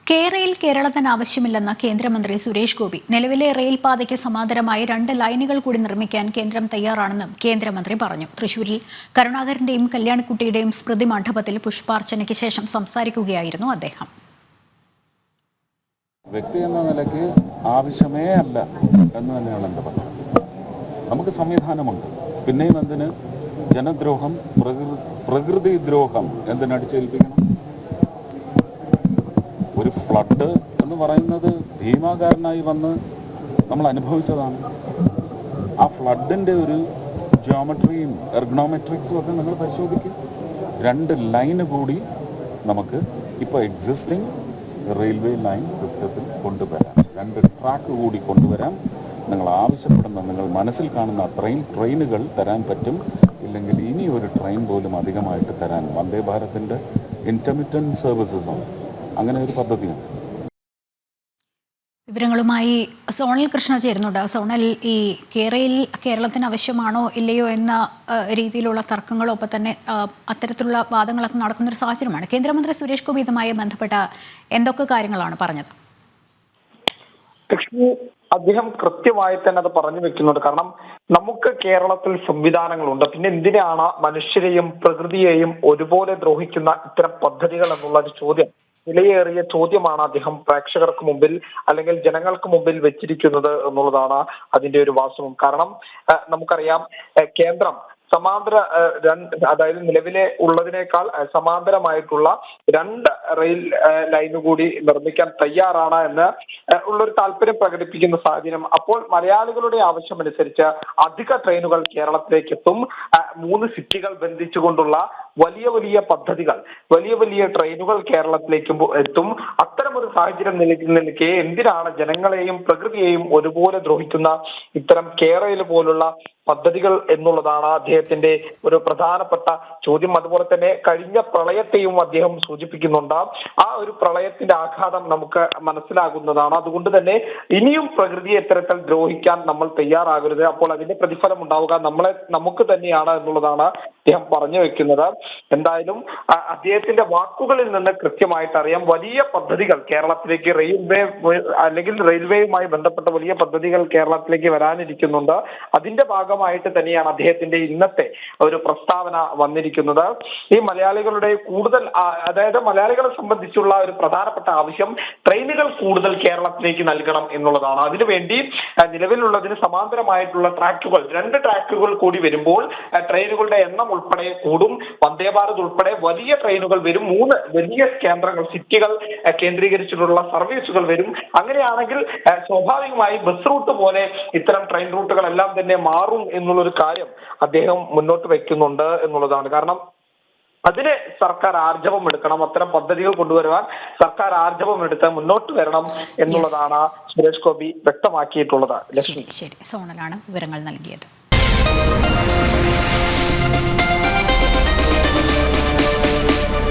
കെ-റെയിൽ കേരളത്തിന് ആവശ്യമില്ലെന്ന കേന്ദ്രമന്ത്രി സുരേഷ് ഗോപി. നിലവിലെ റെയിൽ പാതയ്ക്ക് സമാന്തരമായി 2 ലൈനുകൾ കൂടി നിർമ്മിക്കാൻ കേന്ദ്രം തയ്യാറാണെന്നും കേന്ദ്രമന്ത്രി പറഞ്ഞു. തൃശൂരിൽ കരുണാകരന്റെയും കല്യാണിക്കുട്ടിയുടെയും സ്മൃതി മണ്ഡപത്തിൽ പുഷ്പാർച്ചനയ്ക്ക് ശേഷം സംസാരിക്കുകയായിരുന്നു അദ്ദേഹം. വ്യക്തി എന്ന നിലയ്ക്ക് ആവശ്യമേ അല്ല എന്ന് തന്നെയാണ് എൻ്റെ പറയുന്നത്. നമുക്ക് സംവിധാനമുണ്ട്. പിന്നെയും എന്തിന് ജനദ്രോഹം, പ്രകൃതി ദ്രോഹം എന്തിനടിച്ചേൽപ്പിക്കണം? ഒരു ഫ്ലഡ് എന്ന് പറയുന്നത് ഭീമാകാരനായി വന്ന് നമ്മൾ അനുഭവിച്ചതാണ്. ആ ഫ്ലഡിൻ്റെ ഒരു ജിയോമെട്രിയും എർഗണോമെട്രിക്സും ഒക്കെ നിങ്ങൾ പരിശോധിക്കും. 2 ലൈന് കൂടി നമുക്ക് ഇപ്പോൾ എക്സിസ്റ്റിംഗ് റെയിൽവേ ലൈൻ സിസ്റ്റത്തിൽ കൊണ്ടുവരാം. 2 ട്രാക്ക് കൂടി കൊണ്ടുവരാം. നിങ്ങൾ ആവശ്യപ്പെടുന്ന, നിങ്ങൾ മനസ്സിൽ കാണുന്ന അത്രയും ട്രെയിനുകൾ തരാൻ പറ്റും. ഇല്ലെങ്കിൽ ഇനി ഒരു ട്രെയിൻ പോലും അധികമായിട്ട് തരാൻ വന്ദേ ഭാരതിൻ്റെ ഇൻ്റർമിറ്റൻറ്റ് സർവീസസും അങ്ങനെ ഒരു പദ്ധതിയുണ്ട്. വിവരങ്ങളുമായി സോണൽ കൃഷ്ണ ചേരുന്നുണ്ട്. സോണൽ, ഈ കെ-റെയിൽ കേരളത്തിന് ആവശ്യമാണോ ഇല്ലയോ എന്ന രീതിയിലുള്ള തർക്കങ്ങളും ഒപ്പം തന്നെ അത്തരത്തിലുള്ള വാദങ്ങളൊക്കെ നടക്കുന്നൊരു സാഹചര്യമാണ്. കേന്ദ്രമന്ത്രി സുരേഷ് ഗോപി ഇതുമായി ബന്ധപ്പെട്ട എന്തൊക്കെ കാര്യങ്ങളാണ് പറഞ്ഞത്? അദ്ദേഹം കൃത്യമായി തന്നെ അത് പറഞ്ഞു വെക്കുന്നുണ്ട്. കാരണം നമുക്ക് കേരളത്തിൽ സംവിധാനങ്ങളുണ്ട്. പിന്നെ എന്തിനാണ് മനുഷ്യരെയും പ്രകൃതിയെയും ഒരുപോലെ ദ്രോഹിക്കുന്ന ഇത്തരം പദ്ധതികൾ എന്നുള്ള ഒരു ചോദ്യം, വിലയേറിയ ചോദ്യമാണ് അദ്ദേഹം പ്രേക്ഷകർക്ക് മുമ്പിൽ അല്ലെങ്കിൽ ജനങ്ങൾക്ക് മുമ്പിൽ വെച്ചിരിക്കുന്നത് എന്നുള്ളതാണ് അതിന്റെ ഒരു വാസ്തവം. കാരണം നമുക്കറിയാം, കേന്ദ്രം സമാന്തര അതായത് നിലവിലെ ഉള്ളതിനേക്കാൾ സമാന്തരമായിട്ടുള്ള 2 റെയിൽ ലൈന് കൂടി നിർമ്മിക്കാൻ തയ്യാറാണ് എന്ന് ഉള്ളൊരു താല്പര്യം പ്രകടിപ്പിക്കുന്ന സാഹചര്യം. അപ്പോൾ മലയാളികളുടെ ആവശ്യമനുസരിച്ച് അധിക ട്രെയിനുകൾ കേരളത്തിലേക്ക് എത്തും. 3 സിറ്റികൾ ബന്ധിച്ചുകൊണ്ടുള്ള വലിയ വലിയ പദ്ധതികൾ, വലിയ വലിയ ട്രെയിനുകൾ കേരളത്തിലേക്ക് എത്തും. അത്തരമൊരു സാഹചര്യം നിലനിൽക്കെ എന്തിനാണ് ജനങ്ങളെയും പ്രകൃതിയെയും ഒരുപോലെ ദ്രോഹിക്കുന്ന ഇത്തരം കെ-റെയിൽ പോലുള്ള പദ്ധതികൾ എന്നുള്ളതാണ് അദ്ദേഹത്തിന്റെ ഒരു പ്രധാനപ്പെട്ട ചോദ്യം. അതുപോലെ തന്നെ കഴിഞ്ഞ പ്രളയത്തെയും അദ്ദേഹം സൂചിപ്പിക്കുന്നുണ്ട്. ആ ഒരു പ്രളയത്തിന്റെ ആഘാതം നമുക്ക് മനസ്സിലാകുന്നതാണ്. അതുകൊണ്ട് തന്നെ ഇനിയും പ്രകൃതിയെ ഇത്തരത്തിൽ ദ്രോഹിക്കാൻ നമ്മൾ തയ്യാറാകരുത്. അപ്പോൾ അതിന്റെ പ്രതിഫലം ഉണ്ടാവുക നമുക്ക് തന്നെയാണ് എന്നുള്ളതാണ് അദ്ദേഹം പറഞ്ഞു വെക്കുന്നത്. എന്തായാലും അദ്ദേഹത്തിന്റെ വാക്കുകളിൽ നിന്ന് കൃത്യമായിട്ട് അറിയാം, വലിയ പദ്ധതികൾ കേരളത്തിലേക്ക് റെയിൽവേയുമായി ബന്ധപ്പെട്ട വലിയ പദ്ധതികൾ കേരളത്തിലേക്ക് വരാനിരിക്കുന്നുണ്ട്. അതിന്റെ ഭാഗമായിട്ട് തന്നെയാണ് അദ്ദേഹത്തിന്റെ ഇന്നത്തെ ഒരു പ്രസ്താവന വന്നിരിക്കുന്നത്. ഈ മലയാളികളുടെ കൂടുതൽ, അതായത് മലയാളികളെ സംബന്ധിച്ചുള്ള ഒരു പ്രധാനപ്പെട്ട ആവശ്യം ട്രെയിനുകൾ കൂടുതൽ കേരളത്തിലേക്ക് നൽകണം എന്നുള്ളതാണ്. അതിനുവേണ്ടി നിലവിലുള്ളതിന് സമാന്തരമായിട്ടുള്ള ട്രാക്കുകൾ, 2 ട്രാക്കുകൾ കൂടി വരുമ്പോൾ ട്രെയിനുകളുടെ എണ്ണം ഉൾപ്പെടെ കൂടും. വന്ദേ ഭാരത് ഉൾപ്പെടെ വലിയ ട്രെയിനുകൾ വരും. 3 വലിയ കേന്ദ്രങ്ങൾ, സിറ്റികൾ കേന്ദ്രീകരിച്ചിട്ടുള്ള സർവീസുകൾ വരും. അങ്ങനെയാണെങ്കിൽ സ്വാഭാവികമായി ബസ് റൂട്ട് പോലെ ഇത്തരം ട്രെയിൻ റൂട്ടുകളെല്ലാം തന്നെ മാറും എന്നുള്ളൊരു കാര്യം അദ്ദേഹം മുന്നോട്ട് വെക്കുന്നുണ്ട് എന്നുള്ളതാണ്. കാരണം അതിന് സർക്കാർ ആർജവം എടുക്കണം. അത്തരം പദ്ധതികൾ കൊണ്ടുവരുവാൻ സർക്കാർ ആർജവം എടുത്ത് മുന്നോട്ട് വരണം എന്നുള്ളതാണ് സുരേഷ് ഗോപി വ്യക്തമാക്കിയിട്ടുള്ളത്. ശരി, സോണലാണ് വിവരങ്ങൾ നൽകിയത്.